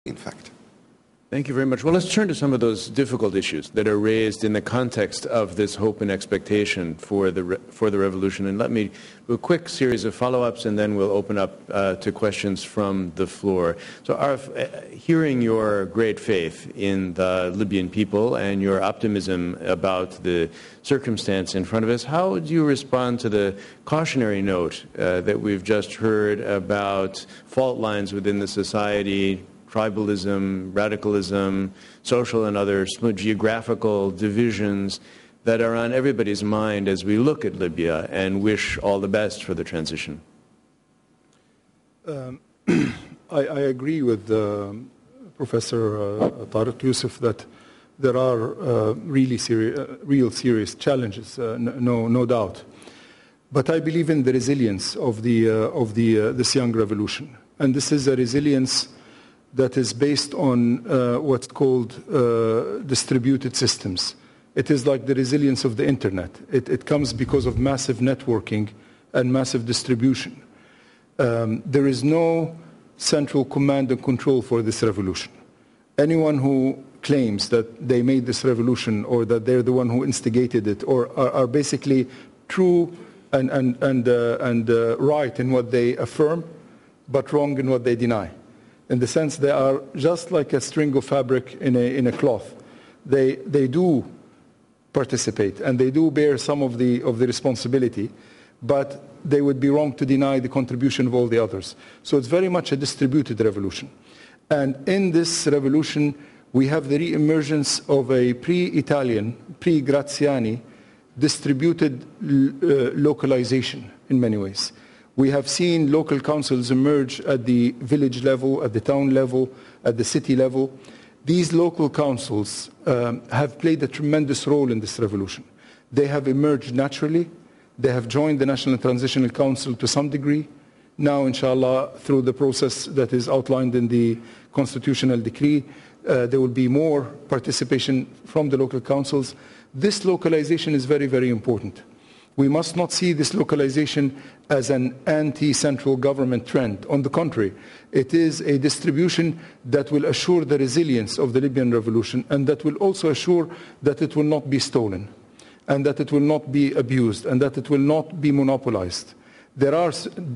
in fact. Thank you very much. Well, let's turn to some of those difficult issues that are raised in the context of this hope and expectation for the revolution. And let me do a quick series of follow-ups, and then we'll open up to questions from the floor. So, Aref, hearing your great faith in the Libyan people and your optimism about the circumstance in front of us, how do you respond to the cautionary note that we've just heard about fault lines within the society, tribalism, radicalism, social and other geographical divisions that are on everybody's mind as we look at Libya and wish all the best for the transition? I agree with Professor Tarek Yousef that there are real serious challenges, no doubt. But I believe in the resilience of this young revolution, and this is a resilience that is based on what's called distributed systems. It is like the resilience of the internet. It comes because of massive networking and massive distribution. There is no central command and control for this revolution. Anyone who claims that they made this revolution or that they're the one who instigated it or are basically true and right in what they affirm, but wrong in what they deny. In the sense they are just like a string of fabric in a cloth. They do participate and they do bear some of the responsibility, but they would be wrong to deny the contribution of all the others. So it's very much a distributed revolution. And in this revolution, we have the re-emergence of a pre-Italian, pre-Graziani distributed localization in many ways. We have seen local councils emerge at the village level, at the town level, at the city level. These local councils have played a tremendous role in this revolution. They have emerged naturally. They have joined the National Transitional Council to some degree. Now, inshallah, through the process that is outlined in the constitutional decree, there will be more participation from the local councils. This localization is very, very important. We must not see this localization as an anti-central government trend. On the contrary, it is a distribution that will assure the resilience of the Libyan revolution and that will also assure that it will not be stolen and that it will not be abused and that it will not be monopolized. There are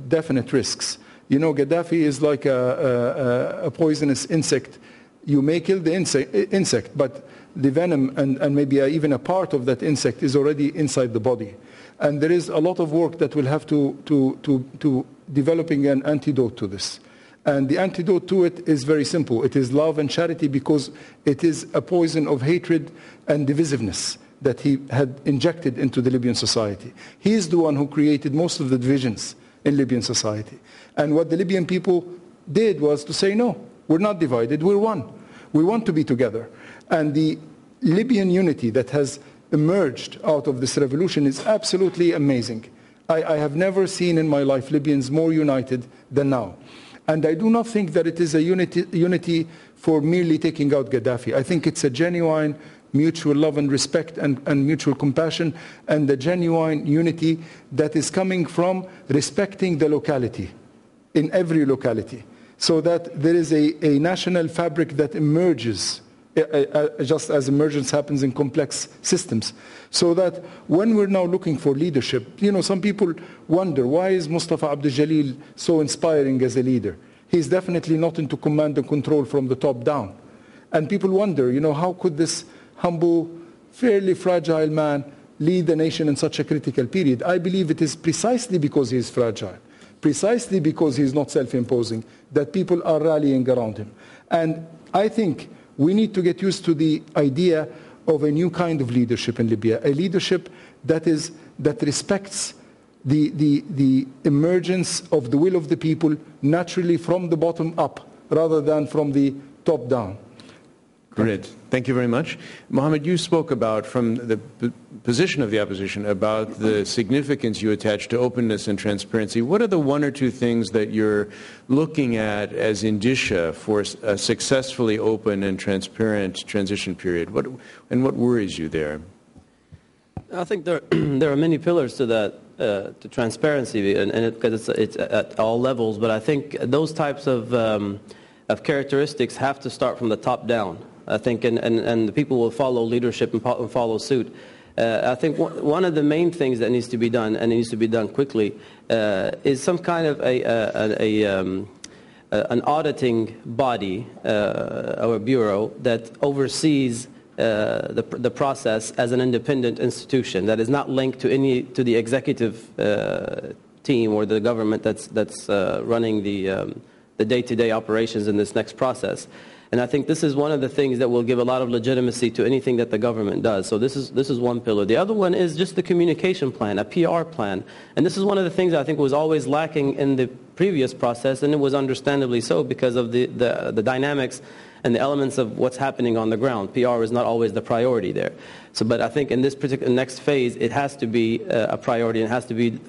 definite risks. You know, Gaddafi is like a poisonous insect. You may kill the insect, but the venom and maybe even a part of that insect is already inside the body. And there is a lot of work that will have to developing an antidote to this. And the antidote to it is very simple. It is love and charity, because it is a poison of hatred and divisiveness that he had injected into the Libyan society. He is the one who created most of the divisions in Libyan society. And what the Libyan people did was to say, no, we're not divided, we're one. We want to be together. And the Libyan unity that has emerged out of this revolution is absolutely amazing. I have never seen in my life Libyans more united than now. And I do not think that it is a unity for merely taking out Gaddafi. I think it's a genuine mutual love and respect and mutual compassion, and the genuine unity that is coming from respecting the locality in every locality, so that there is a national fabric that emerges just as emergence happens in complex systems. So that when we're now looking for leadership, you know, some people wonder, why is Mustafa Abdul Jalil so inspiring as a leader? He's definitely not into command and control from the top down. And people wonder, you know, how could this humble, fairly fragile man lead the nation in such a critical period? I believe it is precisely because he is fragile, precisely because he is not self-imposing, that people are rallying around him. And I think we need to get used to the idea of a new kind of leadership in Libya, a leadership that respects the emergence of the will of the people naturally from the bottom up rather than from the top down. Great. Thank you very much. Mohammed, you spoke about, from the position of the opposition, about the significance you attach to openness and transparency. What are the one or two things that you're looking at as indicia for a successfully open and transparent transition period? What worries you there? I think there are many pillars to that, to transparency, because it's at all levels. But I think those types of of characteristics have to start from the top down. I think, and the people will follow leadership and follow suit. I think one of the main things that needs to be done, and it needs to be done quickly, is some kind of an auditing body or a bureau that oversees the process as an independent institution that is not linked to the executive team or the government that's running the day-to-day operations in this next process. And I think this is one of the things that will give a lot of legitimacy to anything that the government does. So this is one pillar. The other one is just the communication plan, a PR plan. And this is one of the things I think was always lacking in the previous process, and it was understandably so because of the dynamics and the elements of what's happening on the ground. PR is not always the priority there. So, but I think in this particular next phase, it has to be a priority and it has to be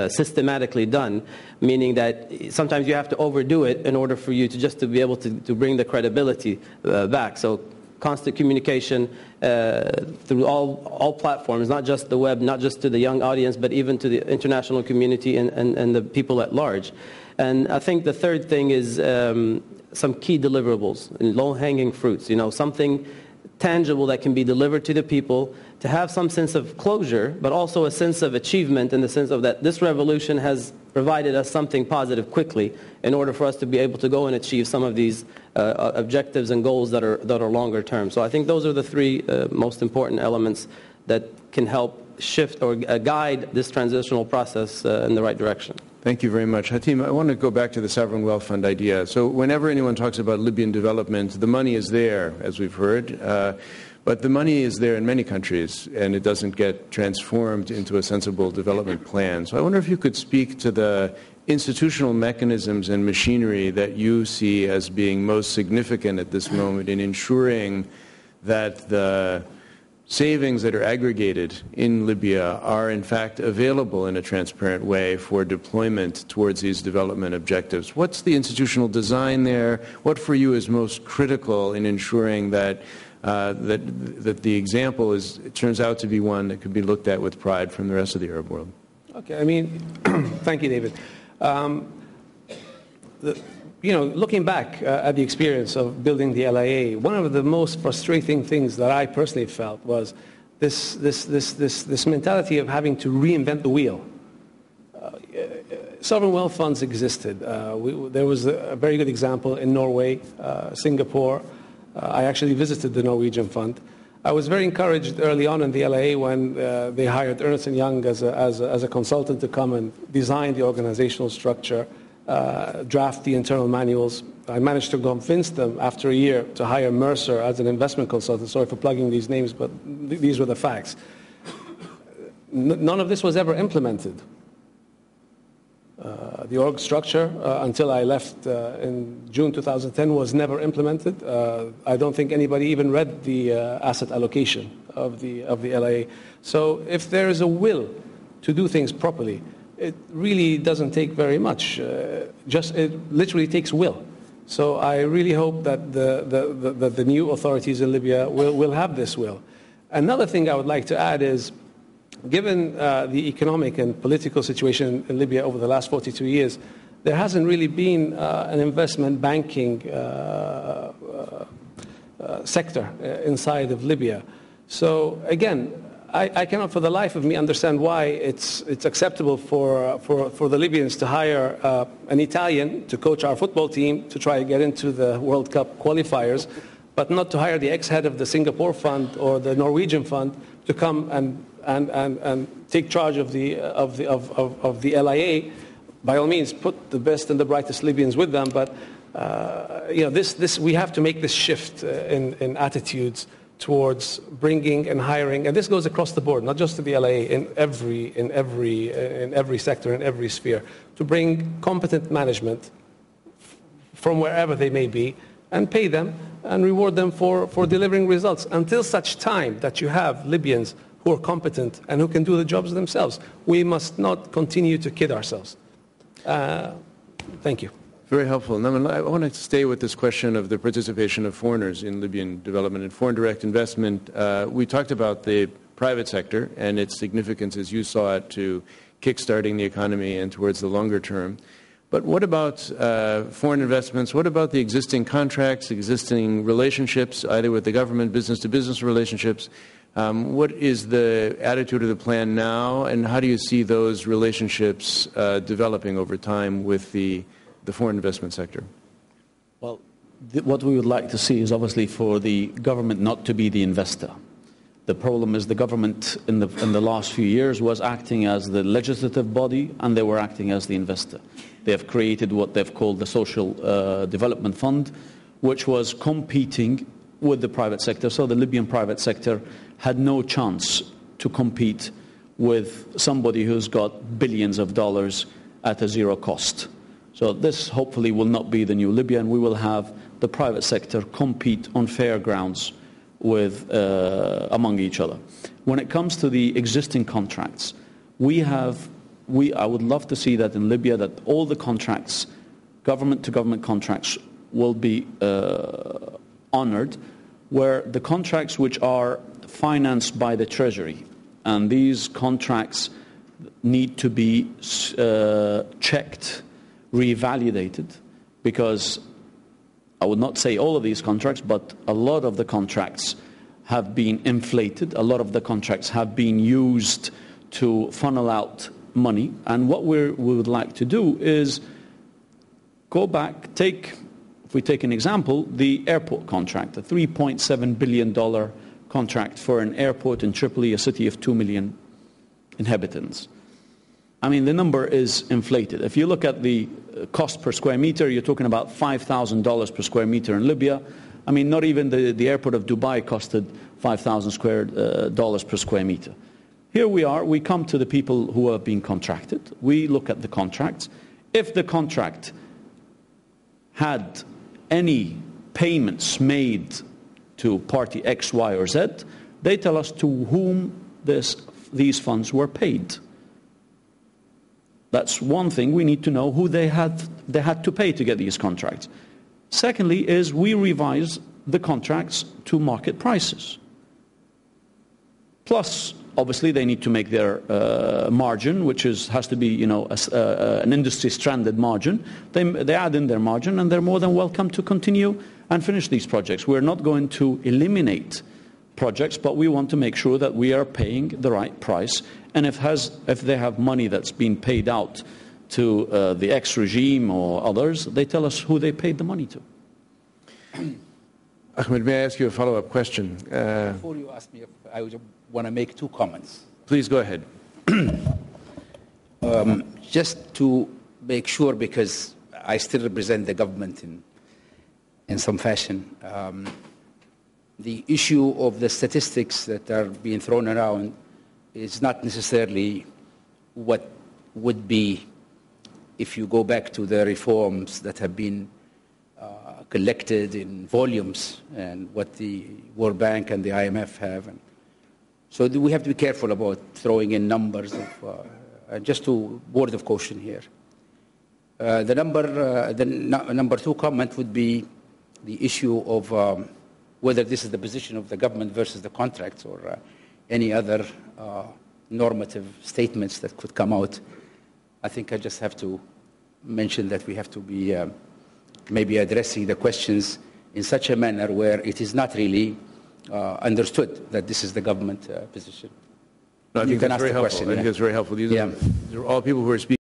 systematically done, meaning that sometimes you have to overdo it in order for you to be able to bring the credibility back. So constant communication through all platforms, not just the web, not just to the young audience, but even to the international community and the people at large. And I think the third thing is some key deliverables, low-hanging fruits, something tangible that can be delivered to the people, to have some sense of closure, but also a sense of achievement in the sense of that this revolution has provided us something positive quickly in order for us to be able to go and achieve some of these objectives and goals that are longer term. So I think those are the three most important elements that can help shift or guide this transitional process in the right direction. Thank you very much. Hatim, I want to go back to the sovereign wealth fund idea. So whenever anyone talks about Libyan development, the money is there, as we've heard, but the money is there in many countries, and it doesn't get transformed into a sensible development plan. So I wonder if you could speak to the institutional mechanisms and machinery that you see as being most significant at this moment in ensuring that the savings that are aggregated in Libya are in fact available in a transparent way for deployment towards these development objectives. What's the institutional design there? What for you is most critical in ensuring that that the example turns out to be one that could be looked at with pride from the rest of the Arab world? Okay, I mean, thank you, David. Looking back at the experience of building the LIA, one of the most frustrating things that I personally felt was this mentality of having to reinvent the wheel. Sovereign wealth funds existed. There was a very good example in Norway, Singapore. I actually visited the Norwegian fund. I was very encouraged early on in the LIA when they hired Ernst & Young as a consultant to come and design the organizational structure, draft the internal manuals. I managed to convince them after a year to hire Mercer as an investment consultant. Sorry for plugging these names, but these were the facts. None of this was ever implemented. The org structure, until I left in June 2010, was never implemented. I don't think anybody even read the asset allocation of the LIA. So if there is a will to do things properly, it really doesn't take very much. It literally takes will. So I really hope that the new authorities in Libya will have this will. Another thing I would like to add is, given the economic and political situation in Libya over the last 42 years, there hasn't really been an investment banking sector inside of Libya. So again, I cannot for the life of me understand why it's acceptable for the Libyans to hire an Italian to coach our football team to try to get into the World Cup qualifiers, but not to hire the ex-head of the Singapore fund or the Norwegian fund to come and take charge of the LIA. By all means, put the best and the brightest Libyans with them, but we have to make this shift in attitudes towards bringing and hiring, and this goes across the board, not just to the LIA, in every sector, in every sphere, to bring competent management from wherever they may be and pay them and reward them for delivering results until such time that you have Libyans who are competent and who can do the jobs themselves. We must not continue to kid ourselves. Thank you. Very helpful. Naaman, I want to stay with this question of the participation of foreigners in Libyan development and foreign direct investment. We talked about the private sector and its significance as you saw it to kickstarting the economy and towards the longer term. But what about foreign investments? What about the existing contracts, existing relationships, either with the government, business-to-business relationships? What is the attitude of the plan now, and how do you see those relationships developing over time with the foreign investment sector? Well, what we would like to see is obviously for the government not to be the investor. The problem is the government in the last few years was acting as the legislative body, and they were acting as the investor. They have created what they've called the Social Development Fund, which was competing with the private sector. So the Libyan private sector had no chance to compete with somebody who's got billions of dollars at a zero cost. So this hopefully will not be the new Libya, and we will have the private sector compete on fair grounds with among each other. When it comes to the existing contracts, I would love to see that in Libya, that all the contracts, government-to-government contracts, will be honored, where the contracts which are financed by the Treasury, and these contracts need to be checked, revalidated, because I would not say all of these contracts, but a lot of the contracts have been inflated. A lot of the contracts have been used to funnel out money. And what we would like to do is go back, if we take an example, the airport contract, the $3.7 billion contract for an airport in Tripoli, a city of 2 million inhabitants. I mean, the number is inflated. If you look at the cost per square meter, you're talking about $5,000 per square meter in Libya. I mean, not even the airport of Dubai costed $5,000 per square meter. Here we are, we come to the people who are being contracted. We look at the contracts. If the contract had any payments made to party X, Y, or Z, they tell us to whom these funds were paid. That's one thing. We need to know who they had to pay to get these contracts. Secondly is we revise the contracts to market prices. Plus, obviously, they need to make their margin, which has to be, an industry-stranded margin. They add in their margin, and they're more than welcome to continue and finish these projects. We're not going to eliminate projects, but we want to make sure that we are paying the right price. And if they have money that's been paid out to the ex-regime or others, they tell us who they paid the money to. Ahmed, may I ask you a follow-up question? Before you ask me, I want to make 2 comments. Please go ahead. Just to make sure, because I still represent the government in some fashion, the issue of the statistics that are being thrown around is not necessarily what would be if you go back to the reforms that have been collected in volumes and what the World Bank and the IMF have. And so we have to be careful about throwing in numbers. Just a word of caution here. The number 2 comment would be the issue of whether this is the position of the government versus the contracts or any other normative statements that could come out. I think I just have to mention that we have to be maybe addressing the questions in such a manner where it is not really understood that this is the government position. No, I think that's very helpful. I think that's very helpful. These are all people who are speaking.